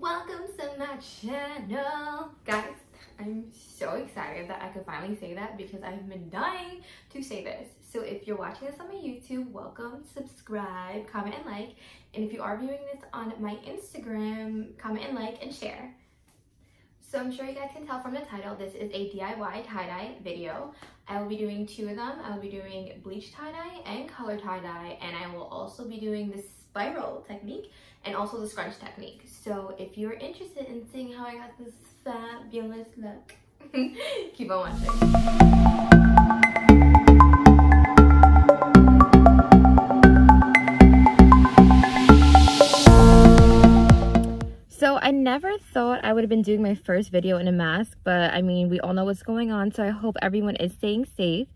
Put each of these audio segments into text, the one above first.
Welcome to my channel, guys. I'm so excited that I could finally say that because I've been dying to say this. So if you're watching this on my YouTube, welcome, subscribe, comment, and like. And if you are viewing this on my Instagram, comment and like and share. So I'm sure you guys can tell from the title, this is a DIY tie-dye video. I will be doing two of them. I will be doing bleach tie-dye and color tie-dye, and I will also be doing the spiral technique and also the scrunch technique. So if you're interested in seeing how I got this fabulous look, keep on watching. So I never thought I would have been doing my first video in a mask, but I mean, we all know what's going on, so I hope everyone is staying safe.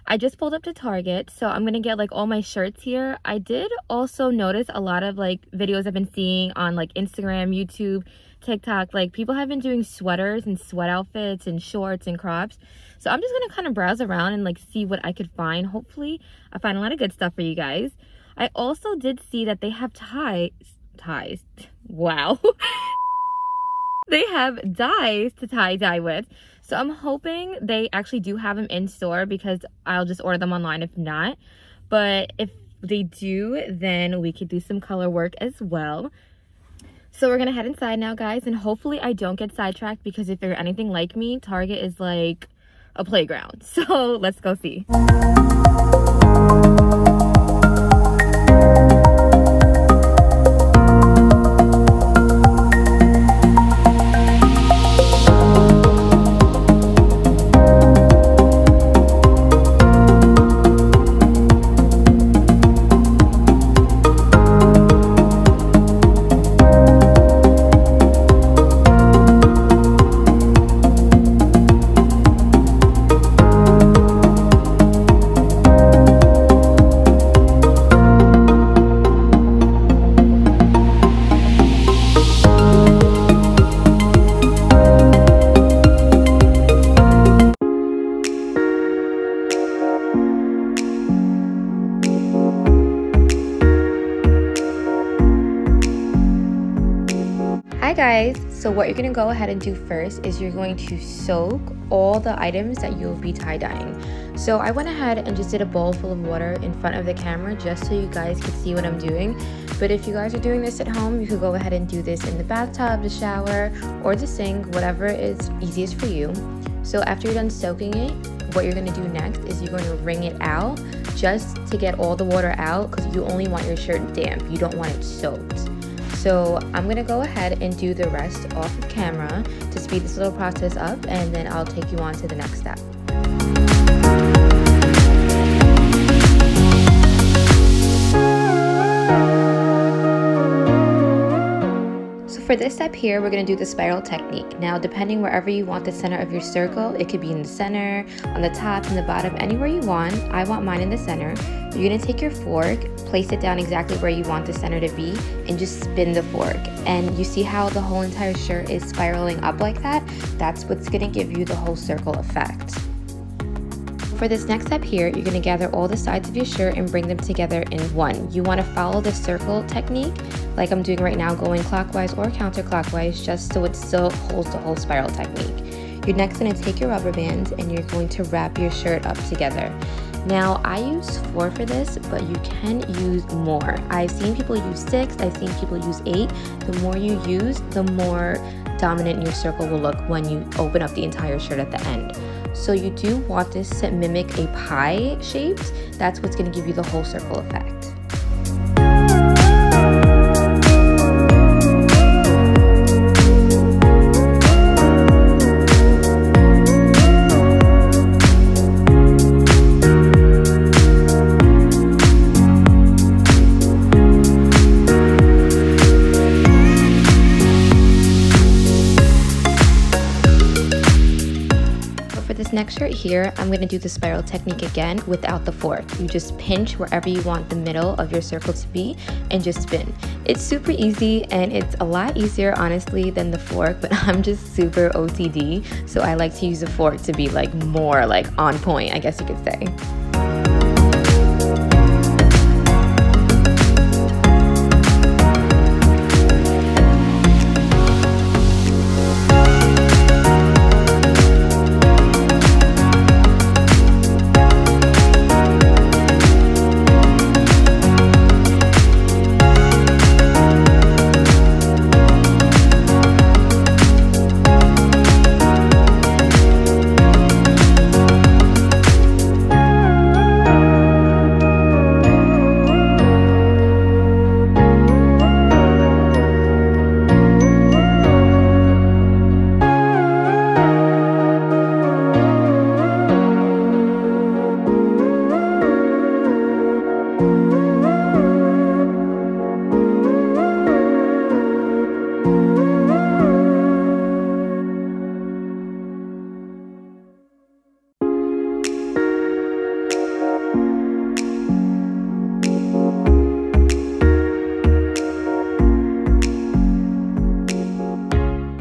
I just pulled up to Target, so I'm gonna get like all my shirts here. I did also notice a lot of like videos I've been seeing on like Instagram, YouTube, TikTok, like people have been doing sweaters and sweat outfits and shorts and crops. So I'm just gonna kind of browse around and like see what I could find. Hopefully I find a lot of good stuff for you guys. I also did see that they have ties. Wow. They have dyes to tie-dye with. So I'm hoping they actually do have them in store because I'll just order them online if not. But if they do, then we could do some color work as well. So we're gonna head inside now, guys, and hopefully I don't get sidetracked because if you're anything like me, Target is like a playground. So let's go see. Hi guys, so what you're going to go ahead and do first is you're going to soak all the items that you'll be tie-dyeing. So I went ahead and just did a bowl full of water in front of the camera just so you guys could see what I'm doing. But if you guys are doing this at home, you could go ahead and do this in the bathtub, the shower, or the sink, whatever is easiest for you. So after you're done soaking it, what you're going to do next is you're going to wring it out just to get all the water out because you only want your shirt damp. You don't want it soaked. So I'm gonna go ahead and do the rest off of camera to speed this little process up, and then I'll take you on to the next step. For this step here, we're going to do the spiral technique. Now, depending wherever you want the center of your circle, it could be in the center, on the top, in the bottom, anywhere you want. I want mine in the center. You're going to take your fork, place it down exactly where you want the center to be, and just spin the fork. And you see how the whole entire shirt is spiraling up like that? That's what's going to give you the whole circle effect. For this next step here, you're going to gather all the sides of your shirt and bring them together in one. You want to follow the circle technique like I'm doing right now, going clockwise or counterclockwise, just so it still holds the whole spiral technique. You're next going to take your rubber bands and you're going to wrap your shirt up together. Now, I use 4 for this, but you can use more. I've seen people use 6, I've seen people use 8. The more you use, the more dominant your circle will look when you open up the entire shirt at the end. So you do want this to mimic a pie shape. That's what's going to give you the whole circle effect. This next shirt here, I'm going to do the spiral technique again without the fork. You just pinch wherever you want the middle of your circle to be and just spin. It's super easy and it's a lot easier honestly than the fork, but I'm just super OCD, so I like to use the fork to be like more like on point, I guess you could say.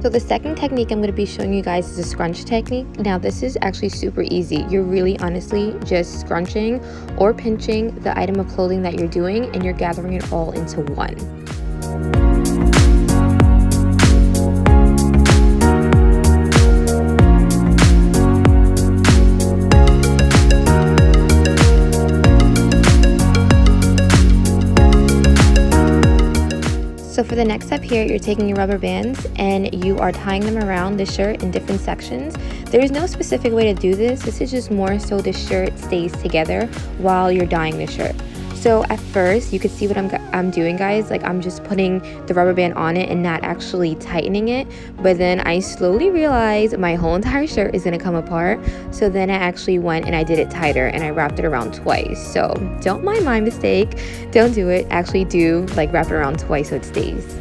So the second technique I'm going to be showing you guys is a scrunch technique. Now this is actually super easy. You're really honestly just scrunching or pinching the item of clothing that you're doing, and you're gathering it all into one. So for the next step here, you're taking your rubber bands and you are tying them around the shirt in different sections. There is no specific way to do this. This is just more so the shirt stays together while you're dyeing the shirt. So at first, you can see what I'm doing, guys. Like, I'm just putting the rubber band on it and not actually tightening it. But then I slowly realized my whole entire shirt is gonna come apart. So then I actually went and I did it tighter and I wrapped it around twice. So don't mind my mistake. Don't do it. Actually do like wrap it around twice so it stays.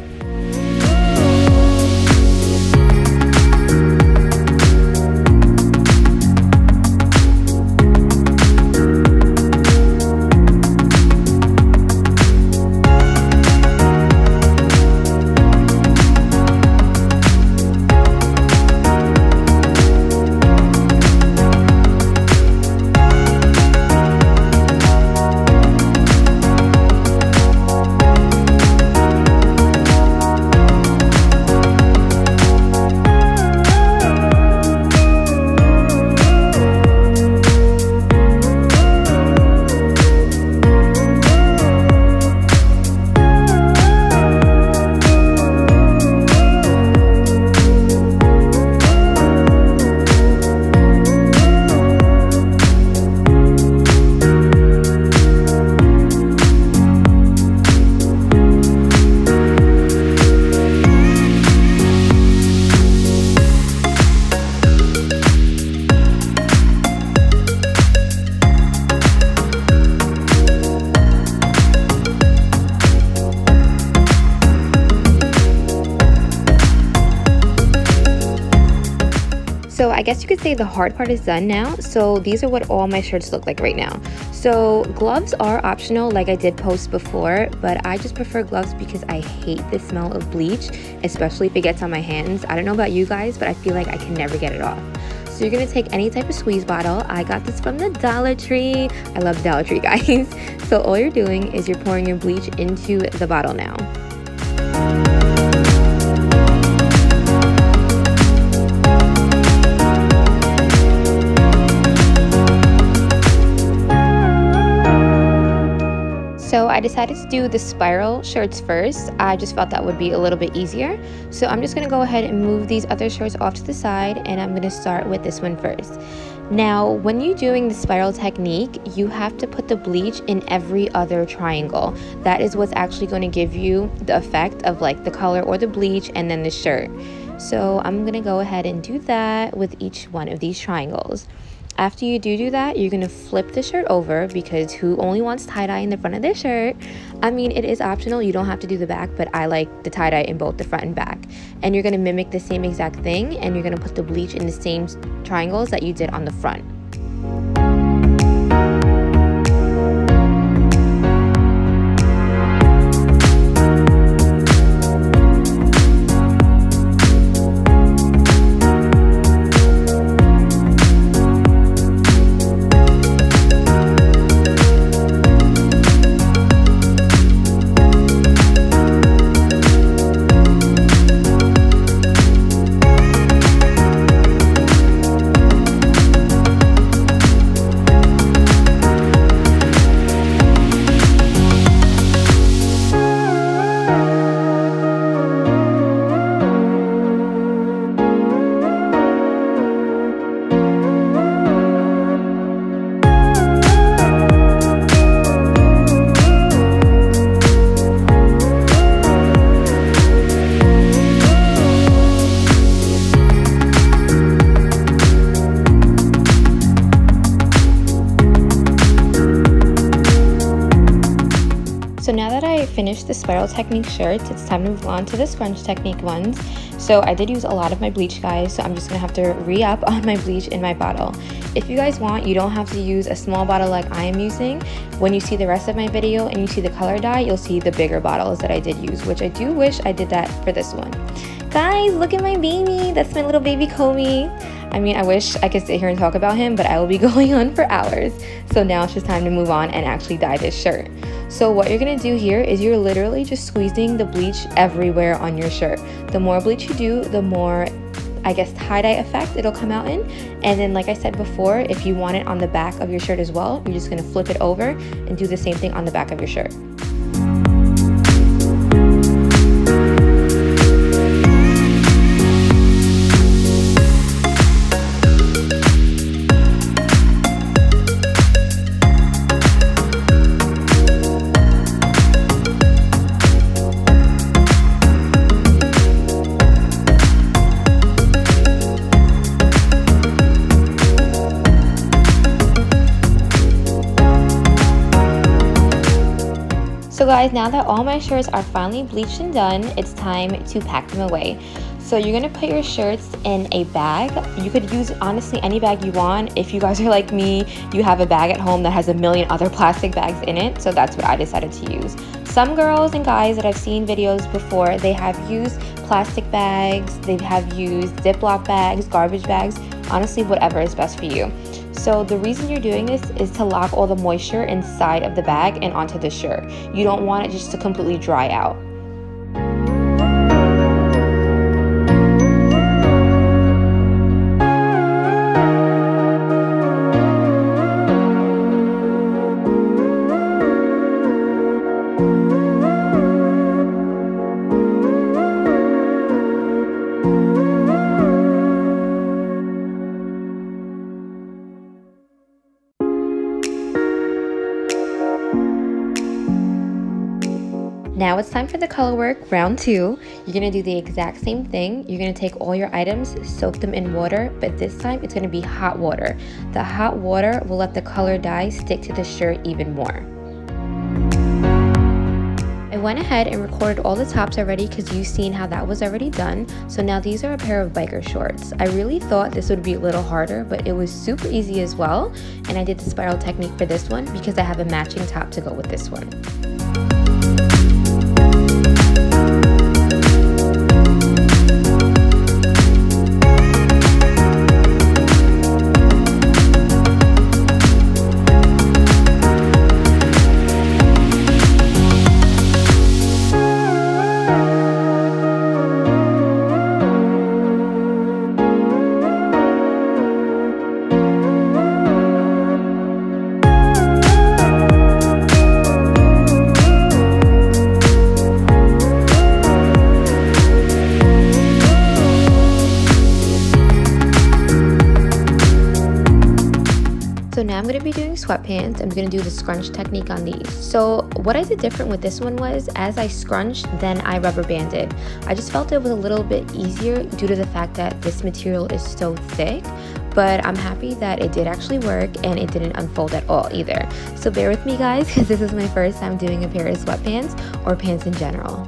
So I guess you could say the hard part is done now. So these are what all my shirts look like right now. So gloves are optional, like I did post before, but I just prefer gloves because I hate the smell of bleach, especially if it gets on my hands. I don't know about you guys, but I feel like I can never get it off. So you're gonna take any type of squeeze bottle. I got this from the Dollar Tree. I love Dollar Tree, guys. So all you're doing is you're pouring your bleach into the bottle now. So I decided to do the spiral shirts first. I just felt that would be a little bit easier. So I'm just gonna go ahead and move these other shirts off to the side, and I'm gonna start with this one first. Now, when you're doing the spiral technique, you have to put the bleach in every other triangle. That is what's actually going to give you the effect of like the color or the bleach and then the shirt. So I'm gonna go ahead and do that with each one of these triangles. After you do that, you're gonna flip the shirt over, because who only wants tie-dye in the front of their shirt? I mean, it is optional, you don't have to do the back, but I like the tie-dye in both the front and back. And you're gonna mimic the same exact thing, and you're gonna put the bleach in the same triangles that you did on the front. So now that I finished the spiral technique shirts, it's time to move on to the scrunch technique ones. So I did use a lot of my bleach, guys, so I'm just gonna have to re-up on my bleach in my bottle. If you guys want, you don't have to use a small bottle like I am using. When you see the rest of my video and you see the color dye, you'll see the bigger bottles that I did use, which I do wish I did that for this one. Guys, look at my baby. That's my little baby Komi. I mean, I wish I could sit here and talk about him, but I will be going on for hours. So now it's just time to move on and actually dye this shirt. So what you're gonna do here is you're literally just squeezing the bleach everywhere on your shirt. The more bleach you do, the more, I guess, tie-dye effect it'll come out in. And then, like I said before, if you want it on the back of your shirt as well, you're just gonna flip it over and do the same thing on the back of your shirt. So guys, now that all my shirts are finally bleached and done, it's time to pack them away. So you're gonna put your shirts in a bag. You could use honestly any bag you want. If you guys are like me, you have a bag at home that has a million other plastic bags in it. So that's what I decided to use. Some girls and guys that I've seen videos before, they have used plastic bags, they have used Ziploc bags, garbage bags, honestly whatever is best for you. So the reason you're doing this is to lock all the moisture inside of the bag and onto the shirt. You don't want it just to completely dry out. Now it's time for the color work, round 2. You're going to do the exact same thing. You're going to take all your items, soak them in water, but this time it's going to be hot water. The hot water will let the color dye stick to the shirt even more. I went ahead and recorded all the tops already because you've seen how that was already done. So now these are a pair of biker shorts. I really thought this would be a little harder, but it was super easy as well. And I did the spiral technique for this one because I have a matching top to go with this one. So now I'm going to be doing sweatpants. I'm going to do the scrunch technique on these. So what I did different with this one was as I scrunched, then I rubber banded. I just felt it was a little bit easier due to the fact that this material is so thick, but I'm happy that it did actually work and it didn't unfold at all either. So bear with me guys, because this is my first time doing a pair of sweatpants or pants in general.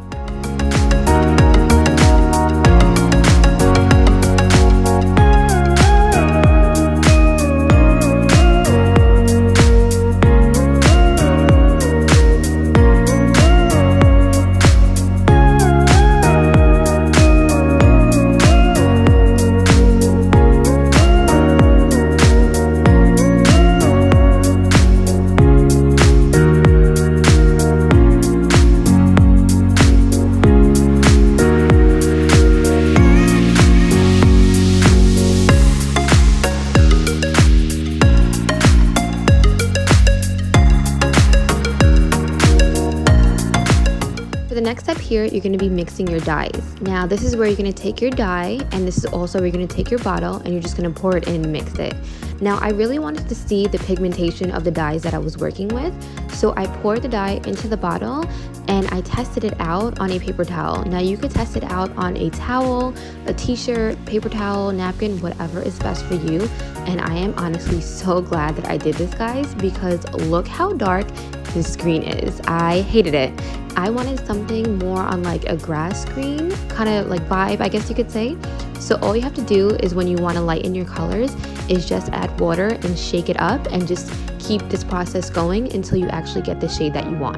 The next step here, you're going to be mixing your dyes. Now this is where you're going to take your dye, and this is also where you're going to take your bottle and you're just going to pour it in and mix it. Now I really wanted to see the pigmentation of the dyes that I was working with, so I poured the dye into the bottle and I tested it out on a paper towel. Now you could test it out on a towel, a t-shirt, paper towel, napkin, whatever is best for you. And I am honestly so glad that I did this, guys, because look how dark this green is. I hated it. I wanted something more on like a grass green kind of like vibe, I guess you could say. So all you have to do is when you want to lighten your colors is just add water and shake it up and just keep this process going until you actually get the shade that you want.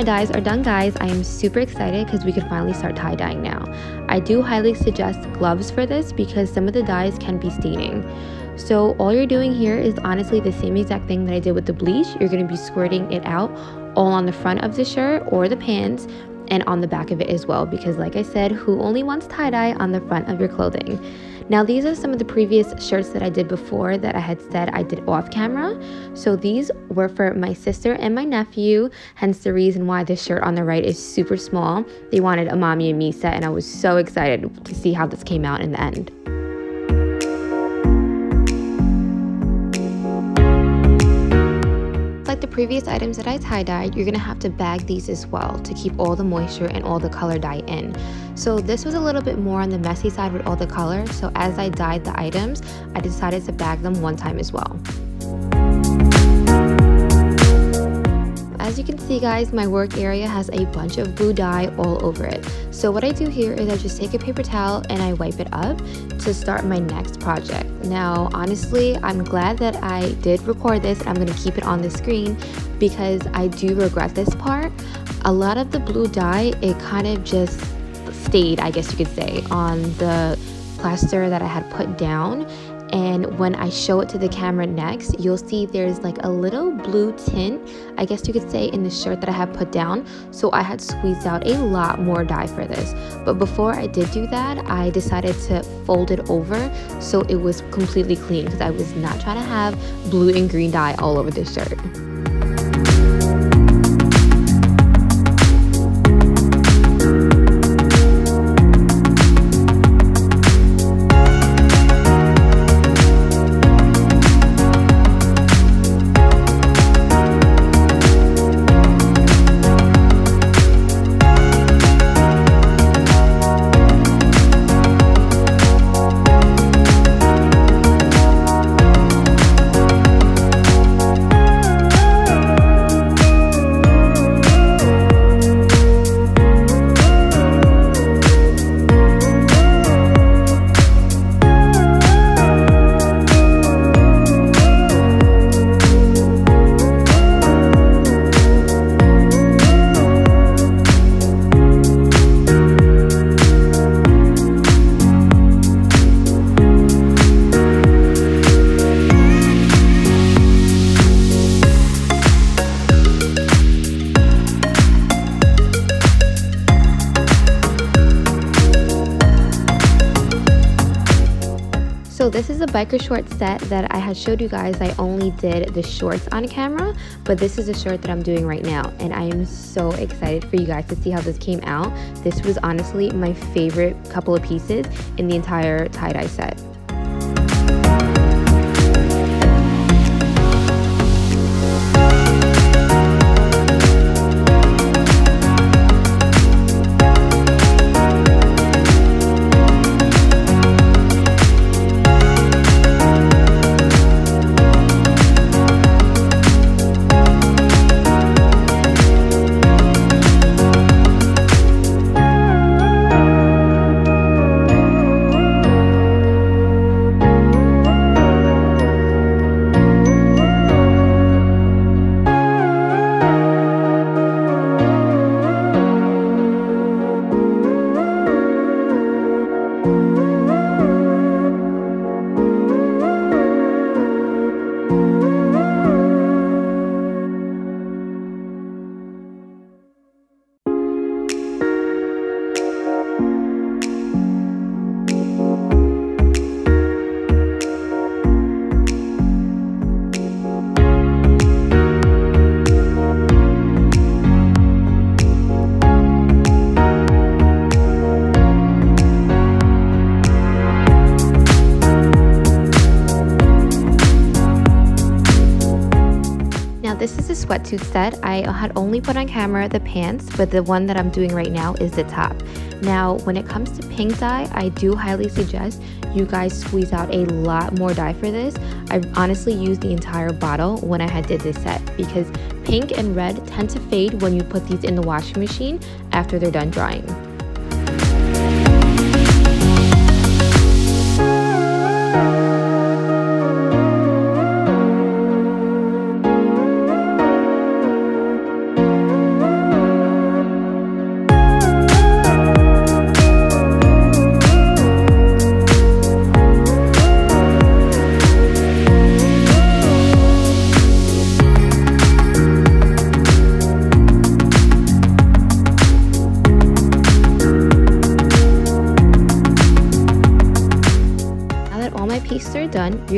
my dyes are done, guys, I am super excited because we can finally start tie-dyeing now. I do highly suggest gloves for this because some of the dyes can be staining. So all you're doing here is honestly the same exact thing that I did with the bleach. You're going to be squirting it out all on the front of the shirt or the pants and on the back of it as well, because like I said, who only wants tie-dye on the front of your clothing? Now these are some of the previous shirts that I did before that I had said I did off camera. So these were for my sister and my nephew, hence the reason why this shirt on the right is super small. They wanted a mommy and me set, and I was so excited to see how this came out in the end. Like the previous items that I tie-dyed, you're gonna have to bag these as well to keep all the moisture and all the color dye in. So this was a little bit more on the messy side with all the color, so as I dyed the items, I decided to bag them one time as well. As you can see, guys, my work area has a bunch of blue dye all over it. So what I do here is I just take a paper towel and I wipe it up to start my next project. Now, honestly, I'm glad that I did record this. I'm gonna keep it on the screen because I do regret this part. A lot of the blue dye, it kind of just stayed, I guess you could say, on the plaster that I had put down. And when I show it to the camera next, you'll see there's like a little blue tint, I guess you could say, in the shirt that I had put down. So I had squeezed out a lot more dye for this. But before I did do that, I decided to fold it over so it was completely clean because I was not trying to have blue and green dye all over this shirt. So this is a biker short set that I had showed you guys. I only did the shorts on camera, but this is a shirt that I'm doing right now, and I am so excited for you guys to see how this came out. This was honestly my favorite couple of pieces in the entire tie-dye set. This is a sweatsuit set. I had only put on camera the pants, but the one that I'm doing right now is the top. Now, when it comes to pink dye, I do highly suggest you guys squeeze out a lot more dye for this. I honestly used the entire bottle when I did this set because pink and red tend to fade when you put these in the washing machine after they're done drying.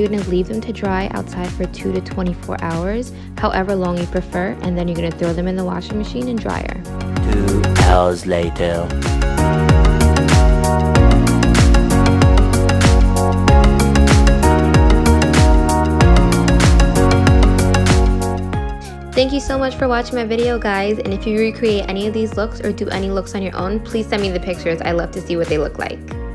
you're going to leave them to dry outside for 2 to 24 hours, however long you prefer, and then you're going to throw them in the washing machine and dryer. 2 hours later. Thank you so much for watching my video, guys, and if you recreate any of these looks or do any looks on your own, please send me the pictures. I love to see what they look like.